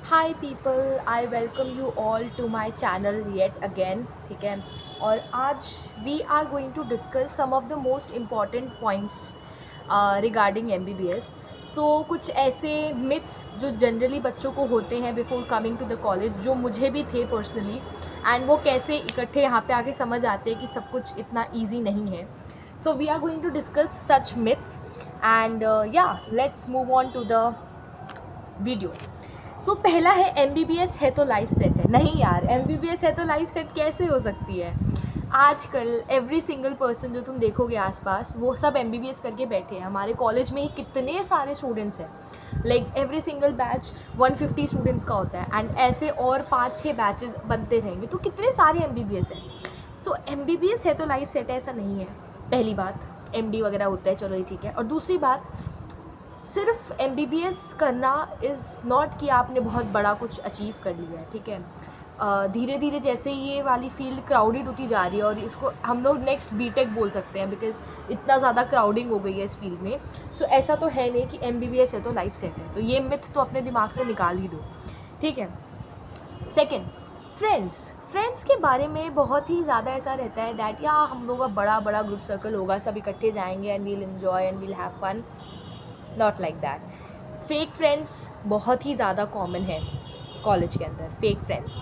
High people, I welcome you all to my channel yet again. ठीक है, और आज we are going to discuss some of the most important points regarding MBBS। So कुछ ऐसे myths जो generally बच्चों को होते हैं before coming to the college, जो मुझे भी थे पर्सनली, एंड वो कैसे इकट्ठे यहाँ पे आके समझ आते हैं कि सब कुछ इतना ईजी नहीं है। So we are going to discuss such myths and या let's move on to the video. So पहला है MBBS है तो लाइफ सेट है। नहीं यार, MBBS है तो लाइफ सेट कैसे हो सकती है? आजकल एवरी सिंगल पर्सन जो तुम देखोगे आसपास, वो सब MBBS करके बैठे हैं। हमारे कॉलेज में ही कितने सारे स्टूडेंट्स हैं, like every single batch 150 students का होता है, एंड ऐसे और 5-6 बैचेस बनते रहेंगे, तो कितने सारे MBBS हैं। सो MBBS है तो लाइफ सेट है, ऐसा नहीं है। पहली बात, MD वगैरह होता है, चलो ये ठीक है। और दूसरी बात, सिर्फ MBBS करना इज़ नॉट कि आपने बहुत बड़ा कुछ अचीव कर लिया है। ठीक है, धीरे धीरे जैसे ये वाली फील्ड क्राउडेड होती जा रही है, और इसको हम लोग नेक्स्ट BTech बोल सकते हैं, बिकॉज इतना ज़्यादा क्राउडिंग हो गई है इस फील्ड में। सो ऐसा तो है नहीं कि MBBS है तो लाइफ सेट है, तो ये मिथ तो अपने दिमाग से निकाल ही दो। ठीक है। सेकेंड, फ्रेंड्स के बारे में बहुत ही ज़्यादा ऐसा रहता है दैट या हम लोग का बड़ा बड़ा ग्रुप सर्कल होगा, सब इकट्ठे जाएंगे and we'll enjoy and we'll have fun. Not like that. Fake friends बहुत ही ज़्यादा कॉमन है कॉलेज के अंदर। Fake friends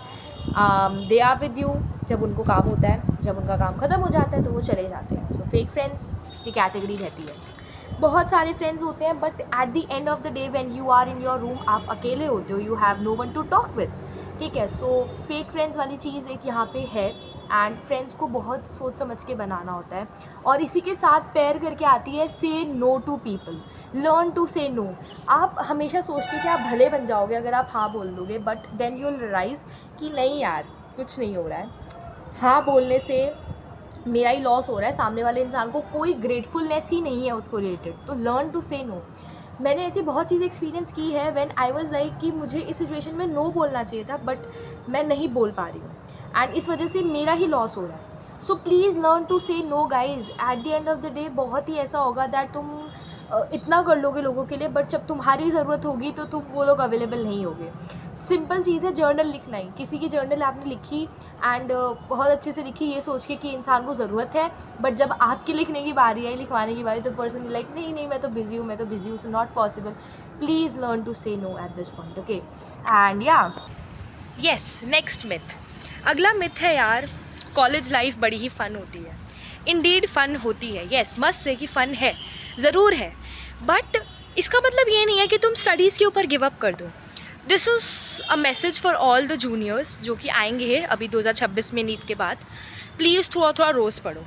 they are with you जब उनको काम होता है, जब उनका काम ख़त्म हो जाता है तो वो चले जाते हैं। सो फेक फ्रेंड्स की कैटेगरी रहती है। बहुत सारे फ्रेंड्स होते हैं, but at the end of the day when you are in your room, आप अकेले होते हो, you have no one to talk with. ठीक है, सो फेक फ्रेंड्स वाली चीज़ एक यहाँ पे है, एंड फ्रेंड्स को बहुत सोच समझ के बनाना होता है। और इसी के साथ पेयर करके आती है say no to people, learn to say no. आप हमेशा सोचते कि आप भले बन जाओगे अगर आप हाँ बोल दोगे, but then you will realise कि नहीं यार, कुछ नहीं हो रहा है। हाँ बोलने से मेरा ही लॉस हो रहा है, सामने वाले इंसान को कोई ग्रेटफुलनेस ही नहीं है उसको रिलेटेड। तो लर्न टू से नो। मैंने ऐसी बहुत चीज़ एक्सपीरियंस की है व्हेन आई वाज लाइक कि मुझे इस सिचुएशन में नो बोलना चाहिए था, बट मैं नहीं बोल पा रही हूँ, एंड इस वजह से मेरा ही लॉस हो रहा है। So please learn to say no guys. At the end of the day बहुत ही ऐसा होगा दैट तुम इतना कर लोगे लोगों के लिए, बट जब तुम्हारी ज़रूरत होगी तो तुम वो लोग अवेलेबल नहीं होगे। सिंपल चीज़ है जर्नल लिखना ही। किसी की जर्नल आपने लिखी एंड बहुत अच्छे से लिखी, ये सोच के कि इंसान को ज़रूरत है, बट जब आपकी लिखने की बारी आई, लिखवाने की बारी, तो पर्सन लाइक नहीं नहीं मैं तो बिज़ी हूँ, so not possible. Please learn to say no at this point. Okay, and या येस, नेक्स्ट मिथ। अगला मिथ है यार, कॉलेज लाइफ बड़ी ही फ़न होती है। इंडीड फ़न होती है, येस, मस्त से कि फ़न है, ज़रूर है, बट इसका मतलब ये नहीं है कि तुम स्टडीज़ के ऊपर गिव अप कर दो। This is a message for all the juniors जो कि आएंगे अभी 2026 में नीट के बाद। प्लीज़ थोड़ा थोड़ा रोज़ पढ़ो।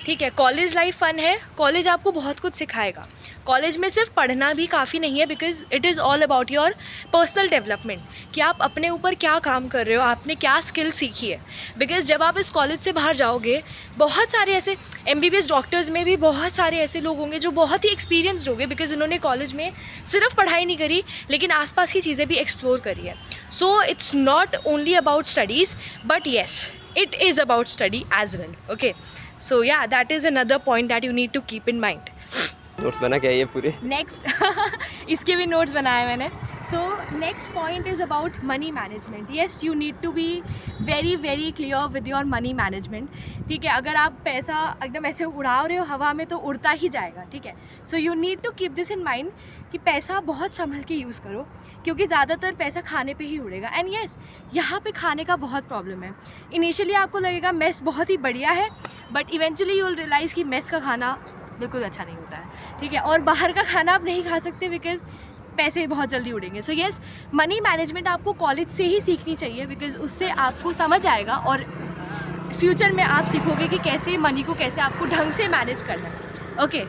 ठीक है, कॉलेज लाइफ फ़न है, कॉलेज आपको बहुत कुछ सिखाएगा। कॉलेज में सिर्फ पढ़ना भी काफ़ी नहीं है, because it is all about your personal development, कि आप अपने ऊपर क्या काम कर रहे हो, आपने क्या स्किल सीखी है। बिकॉज जब आप इस कॉलेज से बाहर जाओगे, बहुत सारे ऐसे MBBS डॉक्टर्स में भी बहुत सारे ऐसे लोग होंगे जो बहुत ही एक्सपीरियंसड होंगे, बिकॉज उन्होंने कॉलेज में सिर्फ पढ़ाई नहीं करी, लेकिन आसपास की चीज़ें भी एक्सप्लोर करी है। So it's not only about studies, but yes, it is about study as well. Okay, so yeah, that is another point that you need to keep in mind. Notes बना क्या ये पूरे? नेक्स्ट इसके भी notes बनाए मैंने। So next point is about money management. Yes, you need to be very very clear with your money management. ठीक है, अगर आप पैसा एकदम ऐसे उड़ा रहे हो हवा में तो उड़ता ही जाएगा। ठीक है, so you need to keep this in mind कि पैसा बहुत संभल के यूज़ करो, क्योंकि ज़्यादातर पैसा खाने पे ही उड़ेगा। एंड येस, यहाँ पे खाने का बहुत प्रॉब्लम है। इनिशियली आपको लगेगा मेस बहुत ही बढ़िया है, but eventually you will realise कि मेस का खाना बिल्कुल अच्छा नहीं होता है। ठीक है, और बाहर का खाना आप नहीं खा सकते बिकॉज पैसे बहुत जल्दी उड़ेंगे। सो येस, मनी मैनेजमेंट आपको कॉलेज से ही सीखनी चाहिए, बिकॉज उससे आपको समझ आएगा और फ्यूचर में आप सीखोगे कि कैसे मनी को कैसे आपको ढंग से मैनेज करना है। Okay,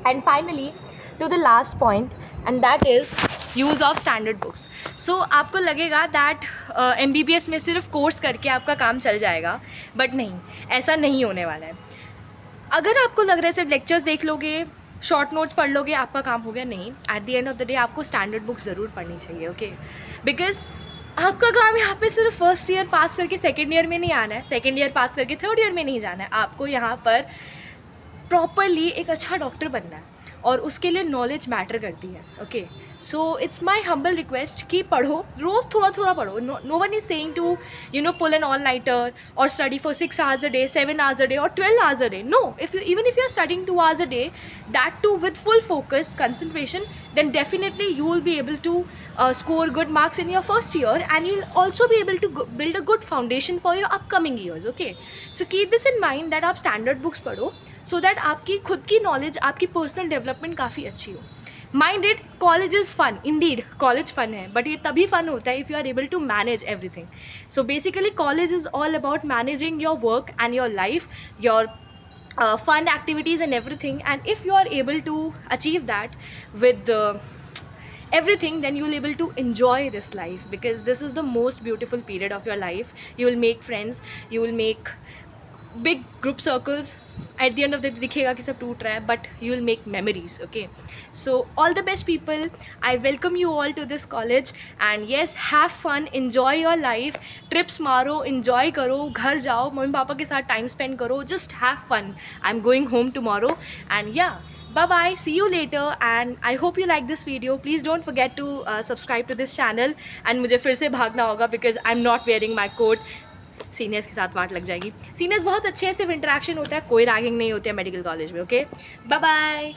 and finally to the last point, and that is use of standard books. So आपको लगेगा दैट MBBS में सिर्फ कोर्स करके आपका काम चल जाएगा, बट नहीं, ऐसा नहीं होने वाला है। अगर आपको लग रहा है सिर्फ लेक्चर्स देख लोगे, शॉर्ट नोट्स पढ़ लोगे, आपका काम हो गया, नहीं। Eight the end of the day आपको स्टैंडर्ड बुक ज़रूर पढ़नी चाहिए। ओके, बिकॉज आपका काम यहाँ पे सिर्फ फर्स्ट ईयर पास करके सेकेंड ईयर में नहीं आना है, सेकेंड ईयर पास करके थर्ड ईयर में नहीं जाना है। आपको यहाँ पर प्रॉपरली एक अच्छा डॉक्टर बनना है, और उसके लिए नॉलेज मैटर करती है. Okay, so it's my humble request कि पढ़ो, रोज़ थोड़ा थोड़ा पढ़ो. No one is saying to pull an all nighter और study for 6 hours a day, 7 hours a day or 12 hours a day. No, even if you are studying 2 hours a day, that too with full focus concentration, then definitely you will be able to score good marks in your first year, and you'll also be able to build a good foundation for your upcoming years. Okay, so keep this in mind that आप standard books पढ़ो, so that आपकी खुद की knowledge, आपकी personal development काफ़ी अच्छी हो. Mind it, college is fun. Indeed, college fun है, but ये तभी fun होता है if you are able to manage everything. So basically, college is all about managing your work and your life, your fun activities and everything. And if you are able to achieve that with everything, then you will able to enjoy this life, because this is the most beautiful period of your life. You will make friends, you will make big group circles. At the end of the day दिखेगा कि सब टूट रहा है, but you will make memories. Okay, so all the best people, I welcome you all to this college, and yes, have fun, enjoy your life, trips मारो, enjoy करो, घर जाओ, मम्मी पापा के साथ time spend करो, just have fun. I'm going home tomorrow, and yeah, bye bye, see you later. And I hope you like this video. Please don't forget to subscribe to this channel. And मुझे फिर से भागना होगा because I'm not wearing my coat. Seniors के साथ वाट लग जाएगी. Seniors बहुत अच्छे हैं, सिर्फ इंटरेक्शन होता है, कोई रैगिंग नहीं होती है मेडिकल कॉलेज में. Okay, bye bye.